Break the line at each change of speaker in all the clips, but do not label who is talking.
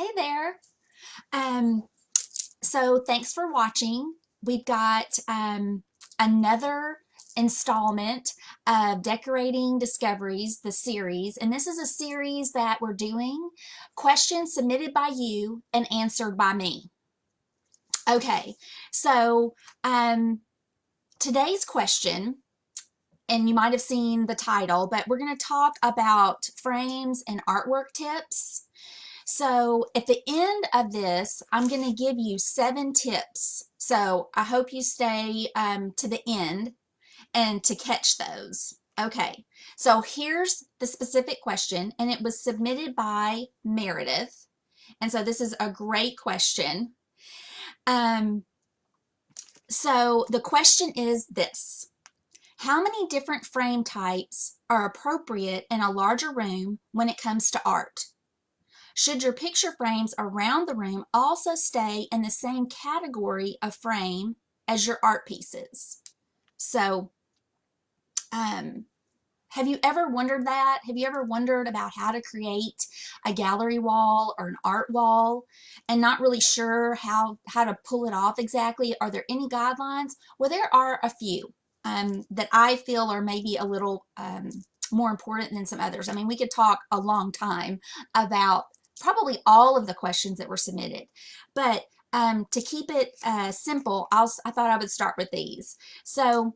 Hey there. Um, so thanks for watching. We've got another installment of Decorating Discoveries, the series. And this is a series that we're doing questions submitted by you and answered by me. Okay, so today's question, and you might have seen the title, but we're going to talk about frames and artwork tips. So at the end of this, I'm going to give you 7 tips. So I hope you stay to the end and to catch those. Okay, so here's the specific question, and it was submitted by Meredith. And so this is a great question. Um, so the question is this: how many different frame types are appropriate in a larger room when it comes to art? Should your picture frames around the room also stay in the same category of frame as your art pieces? So, have you ever wondered that? Have you ever wondered about how to create a gallery wall or an art wall and not really sure how to pull it off exactly? Are there any guidelines? Well, there are a few that I feel are maybe a little more important than some others. I mean, we could talk a long time about probably all of the questions that were submitted, but to keep it simple, I thought I would start with these. So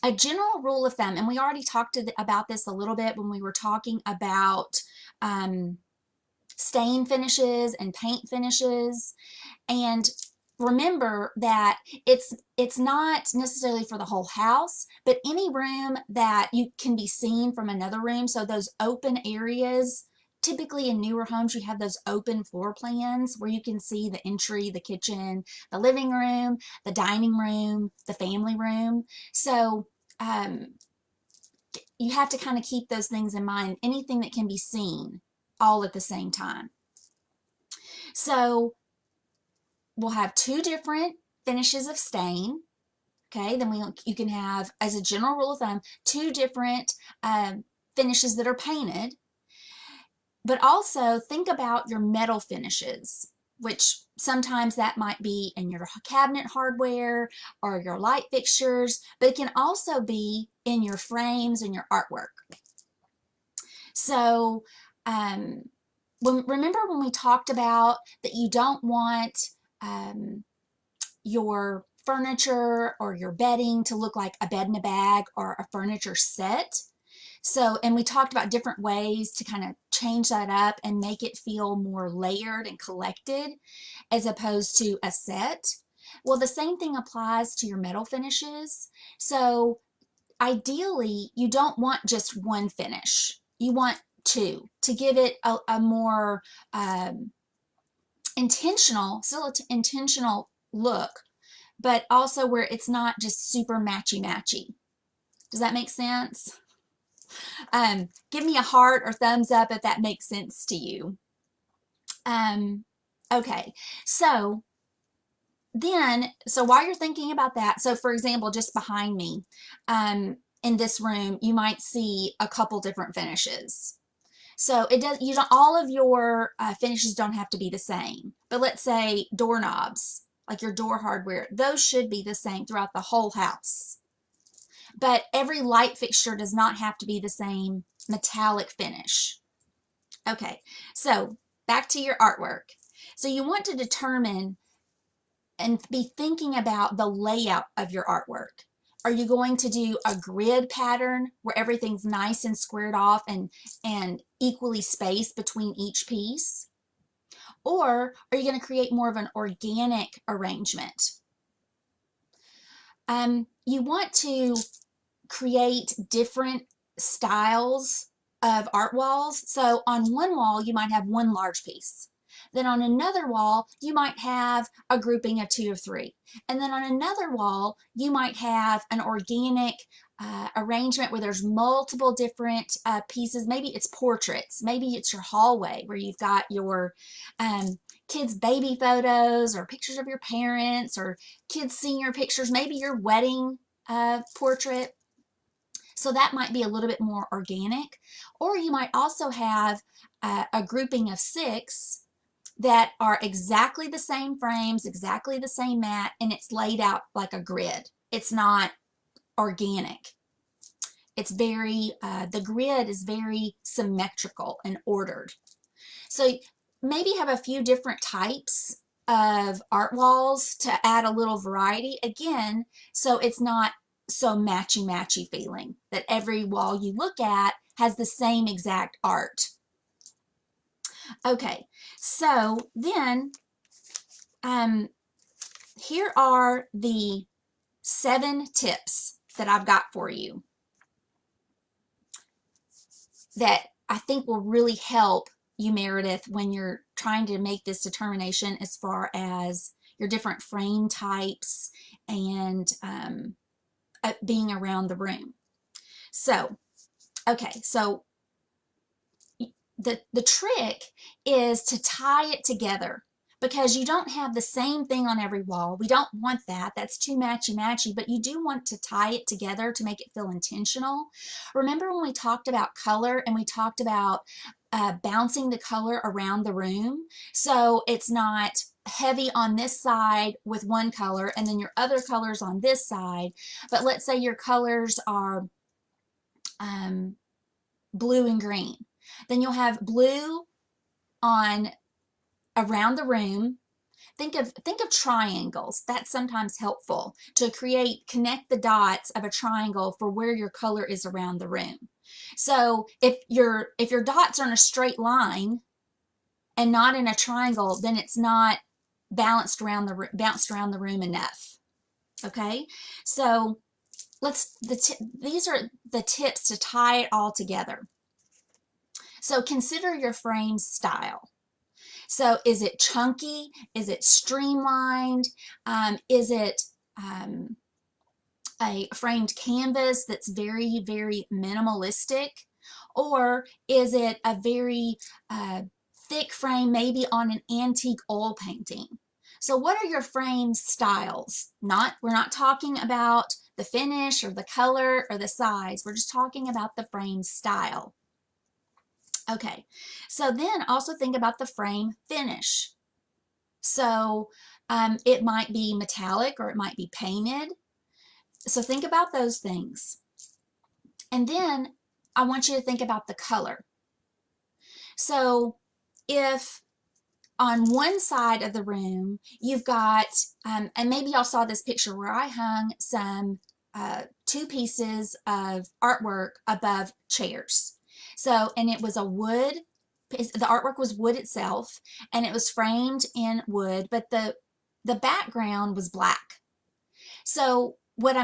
a general rule of thumb, and we already talked about this a little bit when we were talking about stain finishes and paint finishes. And remember that it's not necessarily for the whole house, but any room that you can be seen from another room. So those open areas, typically in newer homes, you have those open floor plans where you can see the entry, the kitchen, the living room, the dining room, the family room. So you have to kind of keep those things in mind, anything that can be seen all at the same time. So we'll have 2 different finishes of stain. Okay, then you can have, as a general rule of thumb, 2 different finishes that are painted. But also think about your metal finishes, which sometimes that might be in your cabinet hardware or your light fixtures, but it can also be in your frames and your artwork. So remember when we talked about that you don't want your furniture or your bedding to look like a bed in a bag or a furniture set? So, and we talked about different ways to kind of change that up and make it feel more layered and collected as opposed to a set. Well, the same thing applies to your metal finishes. So ideally, you don't want just one finish. You want 2 to give it a more intentional look, but also where it's not just super matchy-matchy. Does that make sense? Give me a heart or thumbs up if that makes sense to you. Okay, so while you're thinking about that, so for example, just behind me, in this room, you might see a couple different finishes. So all of your finishes don't have to be the same, but let's say doorknobs, like your door hardware, those should be the same throughout the whole house. But every light fixture does not have to be the same metallic finish. Okay, so back to your artwork. So you want to determine and be thinking about the layout of your artwork. Are you going to do a grid pattern where everything's nice and squared off and equally spaced between each piece? Or are you going to create more of an organic arrangement? You want to create different styles of art walls. So on one wall, you might have one large piece. Then on another wall, you might have a grouping of 2 or 3. And then on another wall, you might have an organic arrangement where there's multiple different pieces. Maybe it's portraits. Maybe it's your hallway where you've got your kids' baby photos or pictures of your parents or kids' senior pictures, maybe your wedding portrait. So that might be a little bit more organic. Or you might also have a grouping of 6 that are exactly the same frames, exactly the same mat, and it's laid out like a grid. It's not organic. It's very, the grid is very symmetrical and ordered. So maybe have a few different types of art walls to add a little variety. Again, so it's not so matchy-matchy feeling that every wall you look at has the same exact art. Okay, so then here are the 7 tips that I've got for you that I think will really help you, Meredith, when you're trying to make this determination as far as your different frame types and being around the room. So, okay, so the trick is to tie it together, because you don't have the same thing on every wall. We don't want that. That's too matchy-matchy, but you do want to tie it together to make it feel intentional. Remember when we talked about color and we talked about bouncing the color around the room? So it's not heavy on this side with one color and then your other colors on this side. But let's say your colors are blue and green. Then you'll have blue on around the room. Think of triangles. That's sometimes helpful to connect the dots of a triangle for where your color is around the room. So if your dots are in a straight line and not in a triangle, then it's not bounced around the room enough. Okay, so these are the tips to tie it all together. So consider your frame style. So is it chunky? Is it streamlined? Is it a framed canvas that's very, very minimalistic? Or is it a very thick frame, maybe on an antique oil painting? So what are your frame styles? We're not talking about the finish or the color or the size. We're just talking about the frame style. Okay, so then also think about the frame finish. So it might be metallic or it might be painted. So think about those things. And then I want you to think about the color. So if on one side of the room you've got, and maybe y'all saw this picture where I hung some 2 pieces of artwork above chairs. So, and it was a wood, the artwork was wood itself, and it was framed in wood, but the background was black. So what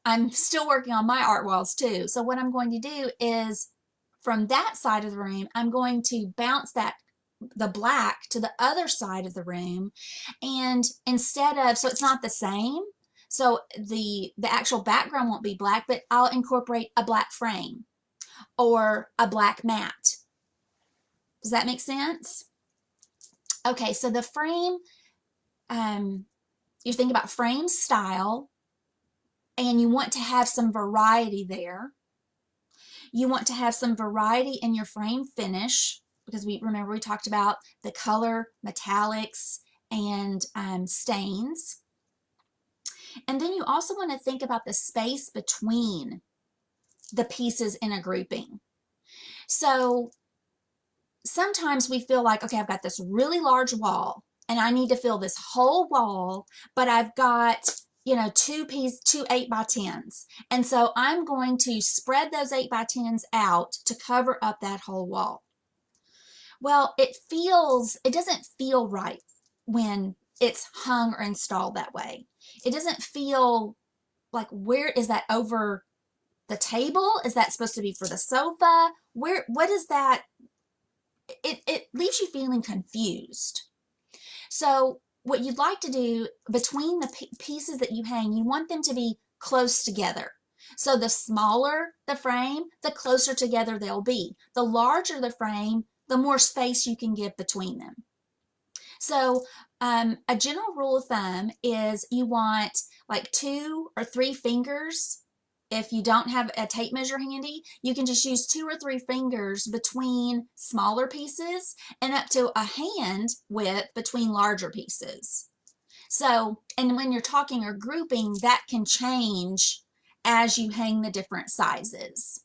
I'm still working on my art walls too. So what I'm going to do is from that side of the room, I'm going to bounce the black to the other side of the room, and instead of, so it's not the same, so the actual background won't be black, but I'll incorporate a black frame or a black mat. Does that make sense? Okay, so the frame, you think about frame style, and you want to have some variety there. You want to have some variety in your frame finish, because remember we talked about the color, metallics, and stains. And then you also want to think about the space between the pieces in a grouping. So sometimes we feel like, okay, I've got this really large wall and I need to fill this whole wall, but I've got, you know, 2 8x10s. And so I'm going to spread those 8x10s out to cover up that whole wall. Well, it doesn't feel right when it's hung or installed that way. It doesn't feel like, where is that over the table? Is that supposed to be for the sofa? What is that? It leaves you feeling confused. So what you'd like to do between the pieces that you hang, you want them to be close together. So the smaller the frame, the closer together they'll be. The larger the frame, the more space you can give between them. So a general rule of thumb is you want like 2 or 3 fingers if you don't have a tape measure handy, you can just use 2 or 3 fingers between smaller pieces and up to a hand width between larger pieces. So, and when you're talking or grouping, that can change as you hang the different sizes.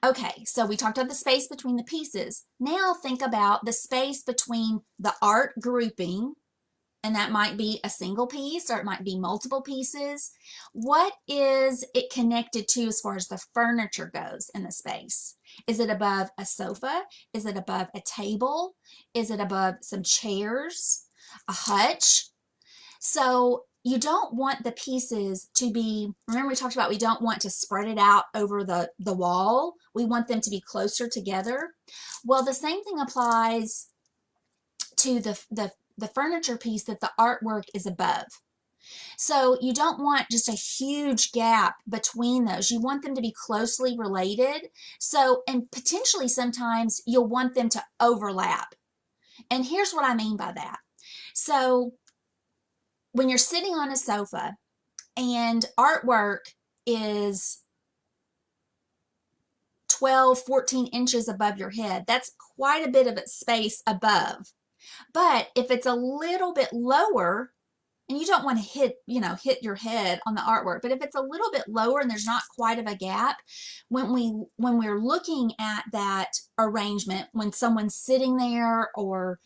Okay, so we talked about the space between the pieces. Now think about the space between the art grouping, and that might be a single piece or it might be multiple pieces. What is it connected to as far as the furniture goes in the space? Is it above a sofa? Is it above a table? Is it above some chairs? A hutch? So you don't want the pieces to be, remember we talked about we don't want to spread it out over the wall. We want them to be closer together. Well, the same thing applies to the furniture piece that the artwork is above. So you don't want just a huge gap between those. You want them to be closely related. So, and potentially sometimes you'll want them to overlap. And here's what I mean by that. So when you're sitting on a sofa and artwork is 12, 14 inches above your head, that's quite a bit of space above. But if it's a little bit lower, and you don't want to hit your head on the artwork, but if it's a little bit lower and there's not quite of a gap, when we're looking at that arrangement, when someone's sitting there or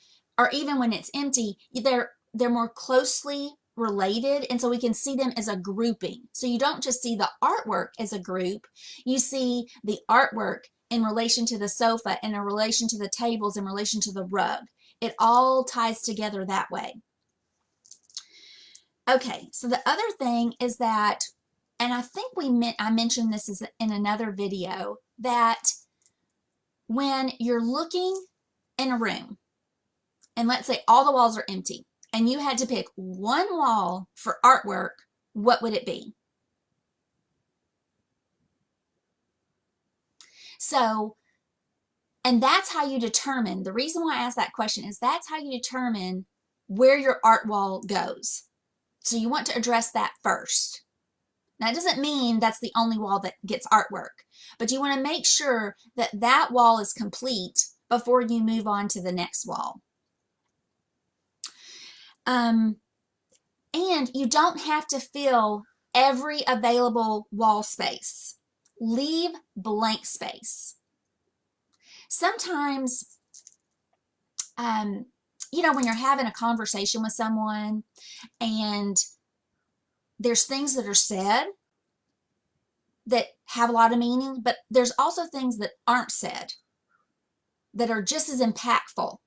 even when it's empty, they're more closely related, and so we can see them as a grouping. So you don't just see the artwork as a group, you see the artwork in relation to the sofa, in relation to the tables, in relation to the rug. It all ties together that way. Okay, so the other thing is that, and I think I mentioned this in another video, that when you're looking in a room, and let's say all the walls are empty, and you had to pick one wall for artwork, what would it be? So, and that's how you determine, the reason why I asked that question is that's how you determine where your art wall goes. So you want to address that first. Now, it doesn't mean that's the only wall that gets artwork, but you want to make sure that that wall is complete before you move on to the next wall. And you don't have to fill every available wall space. Leave blank space. Sometimes, when you're having a conversation with someone and there's things that are said that have a lot of meaning, but there's also things that aren't said that are just as impactful.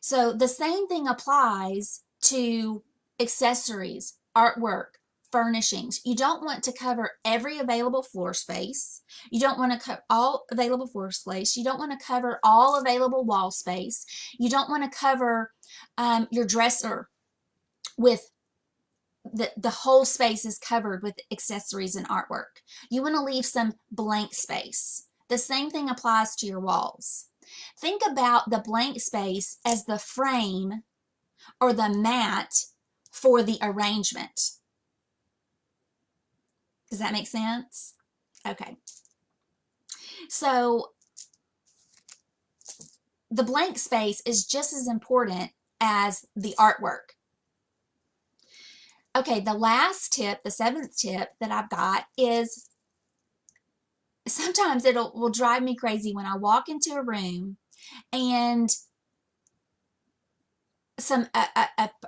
So the same thing applies to accessories, artwork, furnishings. You don't want to cover every available floor space. You don't want to cover all available floor space. You don't want to cover all available wall space. You don't want to cover your dresser with the whole space is covered with accessories and artwork. You want to leave some blank space. The same thing applies to your walls. Think about the blank space as the frame or the mat for the arrangement. Does that make sense? Okay. So the blank space is just as important as the artwork. Okay, the last tip, the 7th tip that I've got is sometimes will drive me crazy when I walk into a room and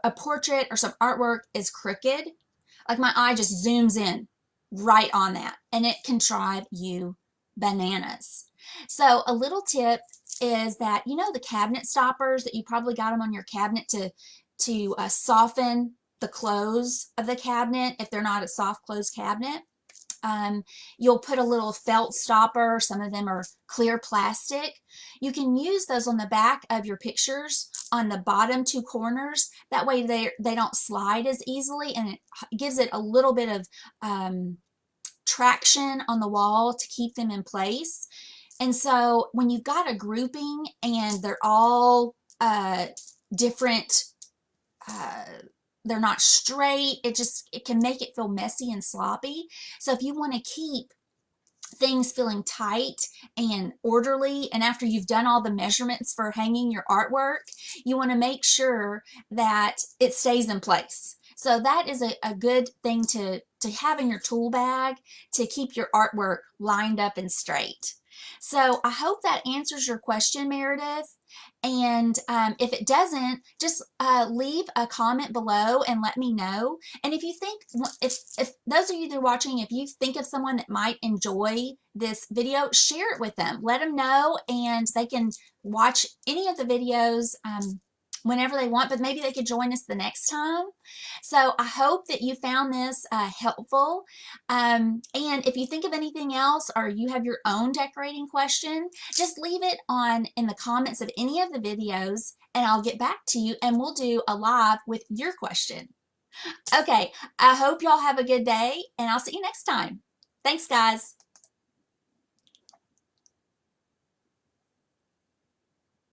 a portrait or some artwork is crooked. Like my eye just zooms in right on that, and it can drive you bananas. So a little tip is that, the cabinet stoppers that you probably got them on your cabinet to soften the close of the cabinet if they're not a soft closed cabinet. You'll put a little felt stopper. Some of them are clear plastic. You can use those on the back of your pictures on the bottom 2 corners. That way they don't slide as easily, and it gives it a little bit of traction on the wall to keep them in place. And so when you've got a grouping and they're all different they're not straight. It can make it feel messy and sloppy. So if you want to keep things feeling tight and orderly, and after you've done all the measurements for hanging your artwork, you want to make sure that it stays in place. So that is a good thing to have in your tool bag to keep your artwork lined up and straight. So I hope that answers your question, Meredith. And if it doesn't, just leave a comment below and let me know. And if you think, if those of you that are watching, if you think of someone that might enjoy this video, share it with them. Let them know, and they can watch any of the videos whenever they want, but maybe they could join us the next time. So I hope that you found this helpful. And if you think of anything else, or you have your own decorating question, just leave it in the comments of any of the videos, and I'll get back to you, and we'll do a live with your question. Okay, I hope y'all have a good day, and I'll see you next time. Thanks, guys.